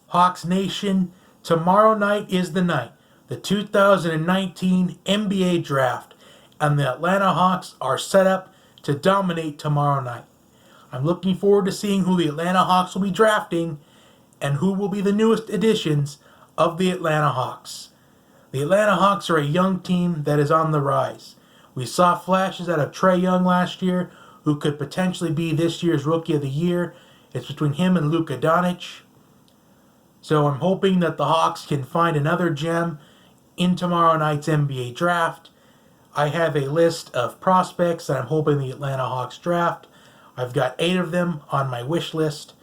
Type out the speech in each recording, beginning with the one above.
Hawks Nation, tomorrow night is the night. The 2019 NBA Draft, and the Atlanta Hawks are set up to dominate tomorrow night. I'm looking forward to seeing who the Atlanta Hawks will be drafting and who will be the newest additions of the Atlanta Hawks. The Atlanta Hawks are a young team that is on the rise. We saw flashes out of Trae Young last year, who could potentially be this year's Rookie of the Year. It's between him and Luka Doncic. So I'm hoping that the Hawks can find another gem in tomorrow night's NBA Draft. I have a list of prospects that I'm hoping the Atlanta Hawks draft. I've got 8 of them on my wish list.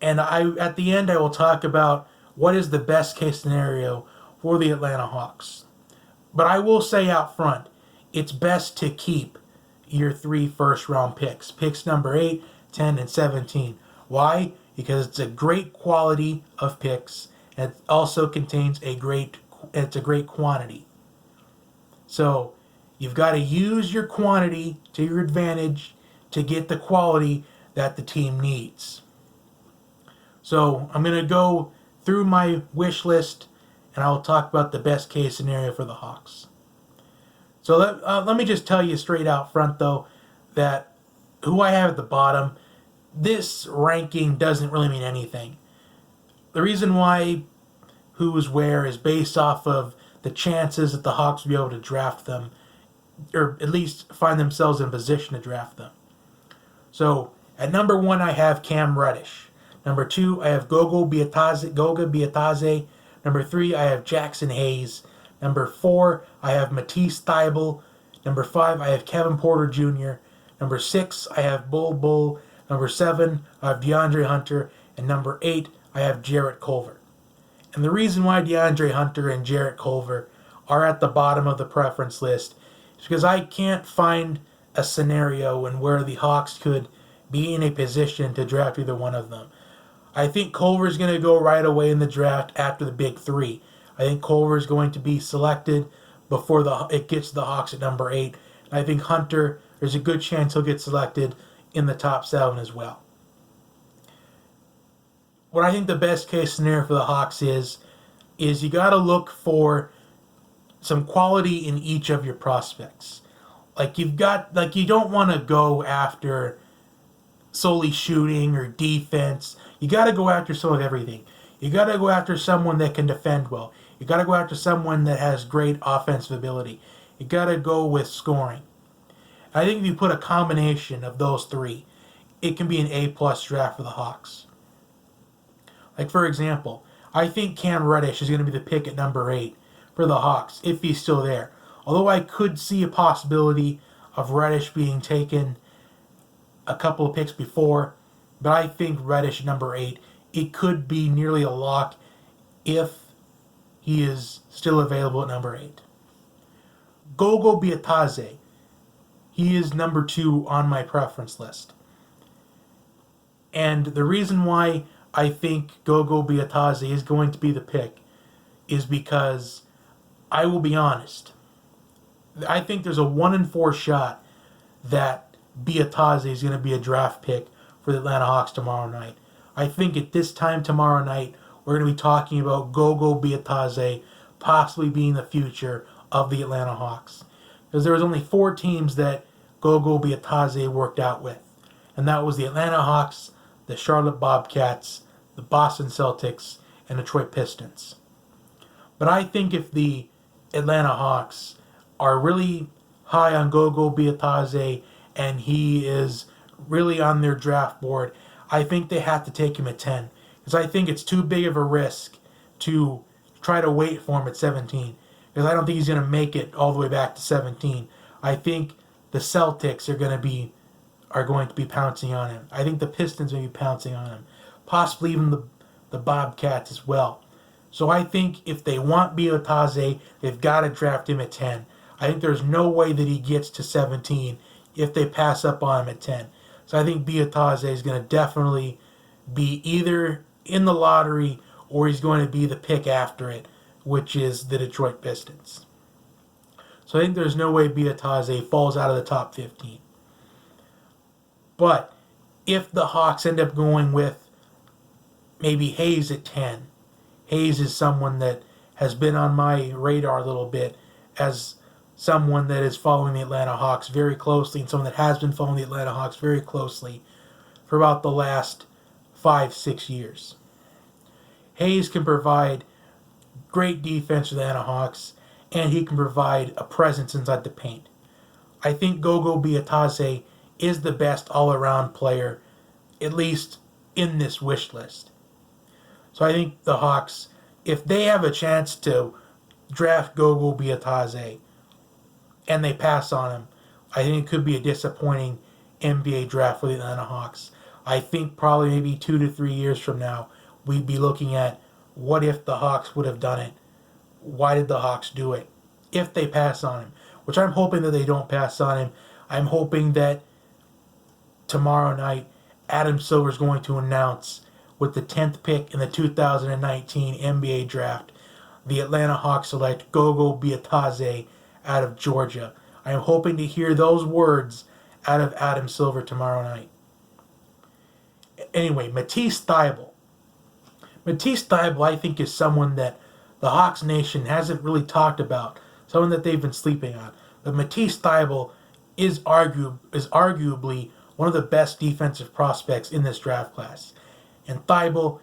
And at the end, I will talk about what is the best case scenario for the Atlanta Hawks. But I will say out front, it's best to keep your 3 first-round picks. Picks number 8, 10, and 17. Why? Because it's a great quality of picks, and it also contains a great quantity. So you've got to use your quantity to your advantage to get the quality that the team needs. So I'm going to go through my wish list, and I'll talk about the best case scenario for the Hawks. So let me just tell you straight out front, though, that who I have at the bottom, this ranking doesn't really mean anything. The reason why who's where is based off of the chances that the Hawks will be able to draft them, or at least find themselves in position to draft them. So at number 1, I have Cam Reddish. Number 2, I have Goga Bitadze. Number 3, I have Jaxson Hayes. Number 4, I have Matisse Thybulle. Number 5, I have Kevin Porter Jr. Number 6, I have Bol Bol. Number 7, I have DeAndre Hunter. And number 8, I have Jarrett Culver. And the reason why DeAndre Hunter and Jarrett Culver are at the bottom of the preference list is because I can't find a scenario in where the Hawks could be in a position to draft either one of them. I think Culver is going to go right away in the draft after the big 3. I think Culver is going to be selected before it gets to the Hawks at number 8. And I think Hunter, there's a good chance he'll get selected in the top 7 as well. What I think the best case scenario for the Hawks is you got to look for some quality in each of your prospects. You don't want to go after solely shooting or defense. You got to go after some of everything. You got to go after someone that can defend well. You got to go after someone that has great offensive ability. You got to go with scoring. I think if you put a combination of those 3, it can be an A+ draft for the Hawks. For example, I think Cam Reddish is going to be the pick at number 8 for the Hawks, if he's still there. Although I could see a possibility of Reddish being taken a couple of picks before, but I think Reddish at number 8, it could be nearly a lock if he is still available at number 8. Goga Bitadze, he is number 2 on my preference list. And the reason why I think Goga Bitadze is going to be the pick is because, I will be honest, I think there's a 1 in 4 shot that Bitadze is going to be a draft pick for the Atlanta Hawks tomorrow night. I think at this time tomorrow night, we're going to be talking about Goga Bitadze possibly being the future of the Atlanta Hawks. Because there was only 4 teams that Goga Bitadze worked out with. And that was the Atlanta Hawks, the Charlotte Bobcats, the Boston Celtics, and Detroit Pistons. But I think if the Atlanta Hawks are really high on Goga Bitadze and he is really on their draft board, I think they have to take him at 10. Because I think it's too big of a risk to try to wait for him at 17. Because I don't think he's going to make it all the way back to 17. I think the Celtics are going to be pouncing on him. I think the Pistons are going to be pouncing on him. Possibly even the Bobcats as well. So I think if they want Bitadze, they've got to draft him at 10. I think there's no way that he gets to 17 if they pass up on him at 10. So I think Bitadze is going to definitely be either in the lottery or he's going to be the pick after it, which is the Detroit Pistons. So I think there's no way Bitadze falls out of the top 15. But if the Hawks end up going with maybe Hayes at 10. Hayes is someone that has been on my radar a little bit as someone that is following the Atlanta Hawks very closely and someone that has been following the Atlanta Hawks very closely for about the last 5-6 years. Hayes can provide great defense for the Atlanta Hawks, and he can provide a presence inside the paint. I think Goga Bitadze is the best all-around player, at least in this wish list. So I think the Hawks, if they have a chance to draft Goga Bitadze and they pass on him, I think it could be a disappointing NBA draft for the Atlanta Hawks. I think probably maybe 2 to 3 years from now, we'd be looking at what if the Hawks would have done it? Why did the Hawks do it? If they pass on him, which I'm hoping that they don't pass on him. I'm hoping that tomorrow night, Adam Silver is going to announce with the 10th pick in the 2019 NBA draft, the Atlanta Hawks select Goga Bitadze out of Georgia. I am hoping to hear those words out of Adam Silver tomorrow night. Anyway, Matisse Thybulle. Matisse Thybulle, I think, is someone that the Hawks Nation hasn't really talked about, someone that they've been sleeping on. But Matisse Thybulle is arguably one of the best defensive prospects in this draft class. And Thybulle,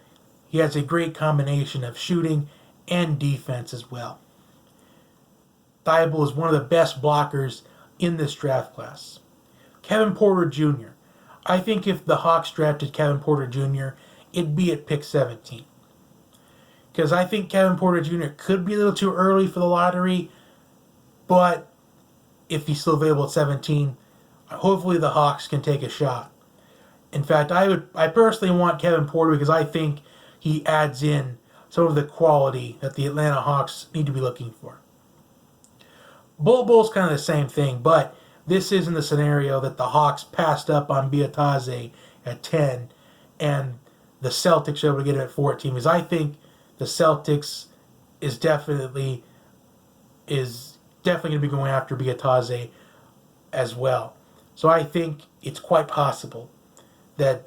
he has a great combination of shooting and defense as well. Thybulle is one of the best blockers in this draft class. Kevin Porter Jr. I think if the Hawks drafted Kevin Porter Jr., it'd be at pick 17. Because I think Kevin Porter Jr. could be a little too early for the lottery, but if he's still available at 17, hopefully the Hawks can take a shot. In fact, I personally want Kevin Porter because I think he adds in some of the quality that the Atlanta Hawks need to be looking for. Bol Bol's kind of the same thing, but this is in the scenario that the Hawks passed up on Bitadze at 10 and the Celtics are able to get it at 14 because I think the Celtics is definitely going to be going after Bitadze as well. So I think it's quite possible that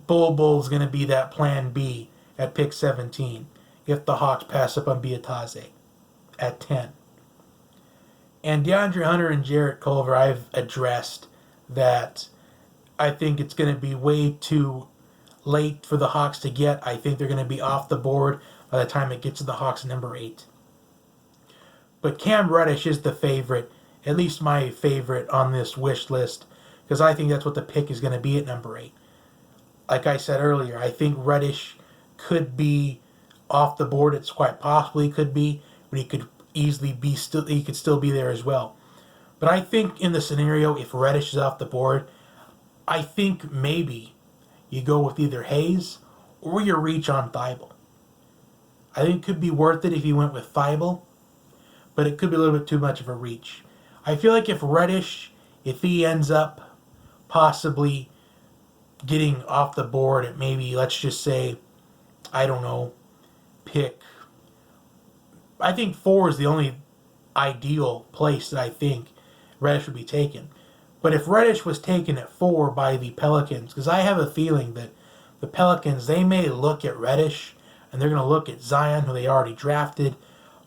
Bol Bol is going to be that plan B at pick 17 if the Hawks pass up on Bitadze at 10. And DeAndre Hunter and Jarrett Culver, I've addressed that I think it's going to be way too late for the Hawks to get. I think they're going to be off the board by the time it gets to the Hawks number 8. But Cam Reddish is the favorite, at least my favorite on this wish list, because I think that's what the pick is going to be at number 8. Like I said earlier, I think Reddish could be off the board. It's quite possible he could be, but he could easily be he could still be there as well. But I think in the scenario, if Reddish is off the board, I think maybe you go with either Hayes or you reach on Thybulle. I think it could be worth it if you went with Thybulle, but it could be a little bit too much of a reach. I feel like if Reddish, if he ends up possibly getting off the board at maybe, let's just say, I don't know, I think 4 is the only ideal place that I think Reddish would be taken. But if Reddish was taken at 4 by the Pelicans, because I have a feeling that the Pelicans, they may look at Reddish and they're going to look at Zion, who they already drafted,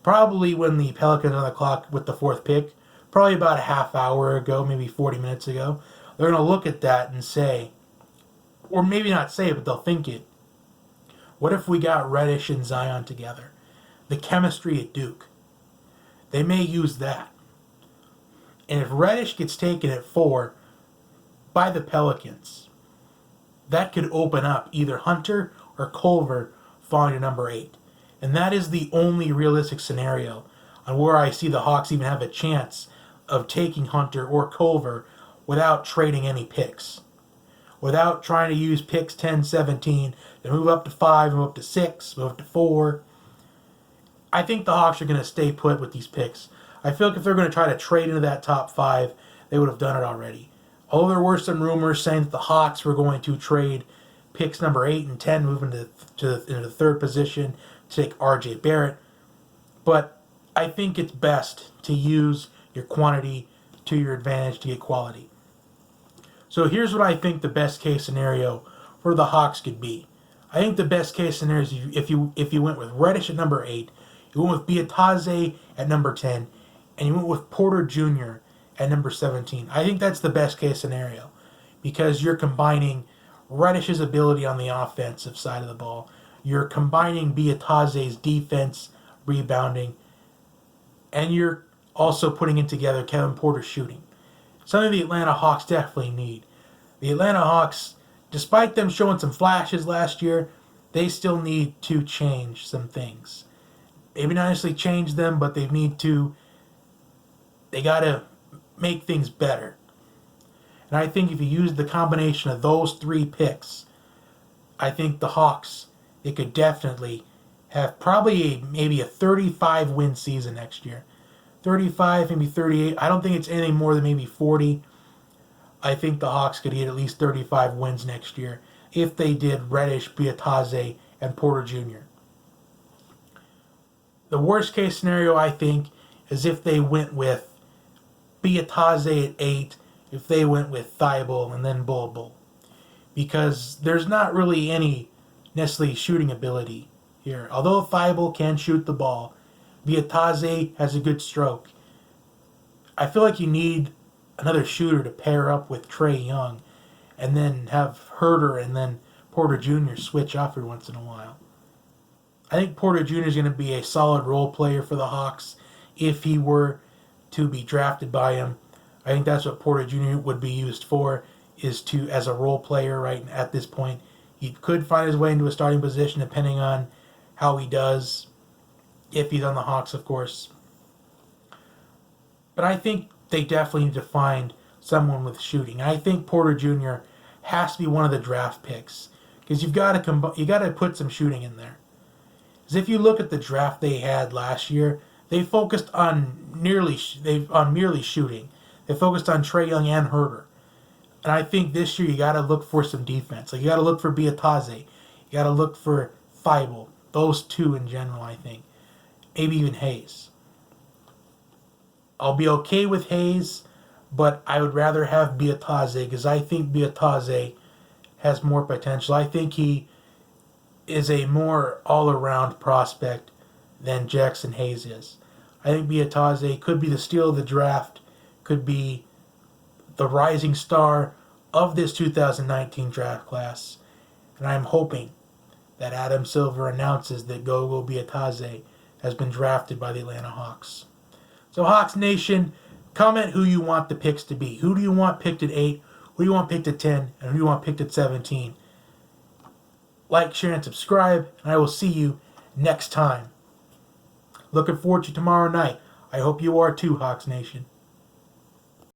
probably when the Pelicans are on the clock with the 4th pick, probably about a half hour ago, maybe 40 minutes ago. They're going to look at that and say, or maybe not say it, but they'll think it. What if we got Reddish and Zion together? The chemistry at Duke. They may use that. And if Reddish gets taken at 4 by the Pelicans, that could open up either Hunter or Culver falling to number 8. And that is the only realistic scenario on where I see the Hawks even have a chance of taking Hunter or Culver without trading any picks. Without trying to use picks 10, 17 to move up to 5, move up to 6, move up to 4. I think the Hawks are going to stay put with these picks. I feel like if they're going to try to trade into that top 5, they would have done it already. Although there were some rumors saying that the Hawks were going to trade picks number 8 and 10, moving into the 3rd position to take R.J. Barrett. But I think it's best to use your quantity to your advantage to get quality. So here's what I think the best case scenario for the Hawks could be. I think the best case scenario is if you went with Reddish at number 8, you went with Bitadze at number 10, and you went with Porter Jr. at number 17. I think that's the best case scenario because you're combining Reddish's ability on the offensive side of the ball. You're combining Bitadze's defense, rebounding, and you're also putting in together Kevin Porter's shooting. Something the Atlanta Hawks definitely need. The Atlanta Hawks, despite them showing some flashes last year, they still need to change some things. Maybe not necessarily change them, but they got to make things better. And I think if you use the combination of those 3 picks, I think the Hawks, they could definitely have probably maybe a 35 win season next year. 35, maybe 38. I don't think it's anything more than maybe 40. I think the Hawks could get at least 35 wins next year if they did Reddish, Bitadze, and Porter Jr. The worst case scenario, I think, is if they went with Bitadze at 8, if they went with Thybulle and then Bol Bol. Because there's not really any necessarily shooting ability here. Although Thybulle can shoot the ball, Bitadze has a good stroke. I feel like you need another shooter to pair up with Trae Young and then have Herter and then Porter Jr. switch off every once in a while. I think Porter Jr. is going to be a solid role player for the Hawks if he were to be drafted by him. I think that's what Porter Jr. would be used for, is to as a role player right at this point. He could find his way into a starting position depending on how he does, if he's on the Hawks, of course. But I think they definitely need to find someone with shooting. I think Porter Jr. has to be one of the draft picks because you got to put some shooting in there. Because if you look at the draft they had last year, they focused on merely shooting. They focused on Trae Young and Herter. And I think this year you got to look for some defense. Like you got to look for Bitadze. You got to look for Thybulle. Those 2 in general, I think. Maybe even Hayes. I'll be okay with Hayes, but I would rather have Bitadze because I think Bitadze has more potential. I think he is a more all-around prospect than Jaxson Hayes is. I think Bitadze could be the steal of the draft, could be the rising star of this 2019 draft class, and I'm hoping that Adam Silver announces that Goga Bitadze has been drafted by the Atlanta Hawks. So Hawks Nation, comment who you want the picks to be. Who do you want picked at 8? Who do you want picked at 10? And who do you want picked at 17? Like, share, and subscribe, and I will see you next time. Looking forward to tomorrow night. I hope you are too, Hawks Nation.